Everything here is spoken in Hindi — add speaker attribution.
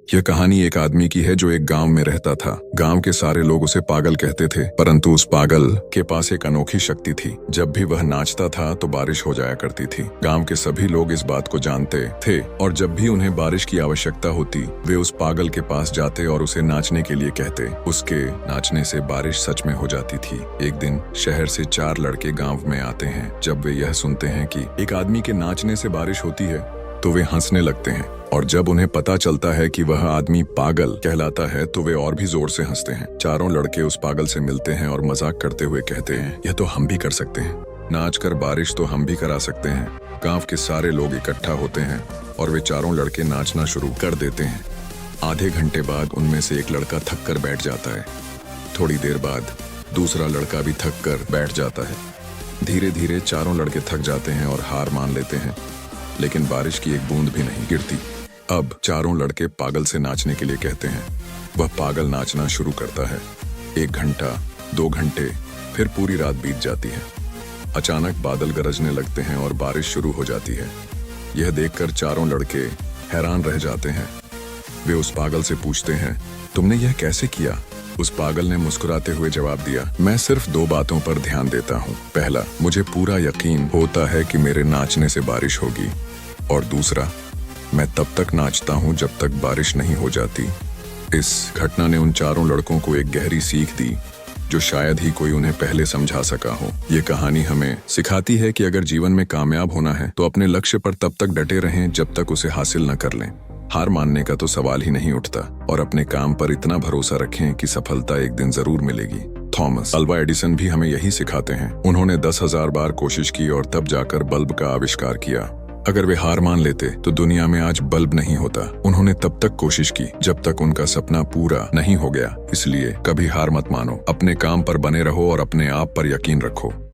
Speaker 1: यह कहानी एक आदमी की है जो एक गांव में रहता था। गांव के सारे लोग उसे पागल कहते थे, परंतु उस पागल के पास एक अनोखी शक्ति थी। जब भी वह नाचता था तो बारिश हो जाया करती थी। गांव के सभी लोग इस बात को जानते थे और जब भी उन्हें बारिश की आवश्यकता होती वे उस पागल के पास जाते और उसे नाचने के लिए कहते। उसके नाचने से बारिश सच में हो जाती थी। एक दिन शहर से 4 लड़के गाँव में आते हैं। जब वे यह सुनते हैं कि एक आदमी के नाचने से बारिश होती है तो वे हंसने लगते हैं, और जब उन्हें पता चलता है कि वह आदमी पागल कहलाता है तो वे और भी जोर से हंसते हैं। चारों लड़के उस पागल से मिलते हैं और मजाक करते हुए कहते हैं, यह तो हम भी कर सकते हैं, नाच कर बारिश तो हम भी करा सकते हैं। गांव के सारे लोग इकट्ठा होते हैं और वे चारों लड़के नाचना शुरू कर देते हैं। आधे घंटे बाद उनमें से एक लड़का थक कर बैठ जाता है। थोड़ी देर बाद दूसरा लड़का भी थक कर बैठ जाता है। धीरे धीरे चारों लड़के थक जाते हैं और हार मान लेते हैं, लेकिन बारिश की एक बूंद भी नहीं गिरती। अब चारों लड़के पागल से नाचने के लिए कहते हैं। वह पागल नाचना शुरू करता है। 1 घंटा, 2 घंटे, फिर पूरी रात बीत जाती है। अचानक बादल गरजने लगते हैं और बारिश शुरू हो जाती है। यह देखकर चारों लड़के हैरान रह जाते हैं। वे उस पागल से पूछते हैं, तुमने यह कैसे किया? उस पागल ने मुस्कुराते हुए जवाब दिया, मैं सिर्फ 2 बातों पर ध्यान देता हूँ। पहला, मुझे पूरा यकीन होता है कि मेरे नाचने से बारिश होगी, और दूसरा, मैं तब तक नाचता हूँ जब तक बारिश नहीं हो जाती। इस घटना ने उन चारों लड़कों को एक गहरी सीख दी जो शायद ही कोई उन्हें पहले समझा सका हो। ये कहानी हमें सिखाती है कि अगर जीवन में कामयाब होना है तो अपने लक्ष्य पर तब तक डटे रहें जब तक उसे हासिल न कर लें। हार मानने का तो सवाल ही नहीं उठता, और अपने काम पर इतना भरोसा रखें कि सफलता एक दिन जरूर मिलेगी। थॉमस अल्वा एडिसन भी हमें यही सिखाते हैं। उन्होंने 10,000 बार कोशिश की और तब जाकर बल्ब का आविष्कार किया। अगर वे हार मान लेते तो दुनिया में आज बल्ब नहीं होता। उन्होंने तब तक कोशिश की जब तक उनका सपना पूरा नहीं हो गया। इसलिए कभी हार मत मानो, अपने काम पर बने रहो और अपने आप पर यकीन रखो।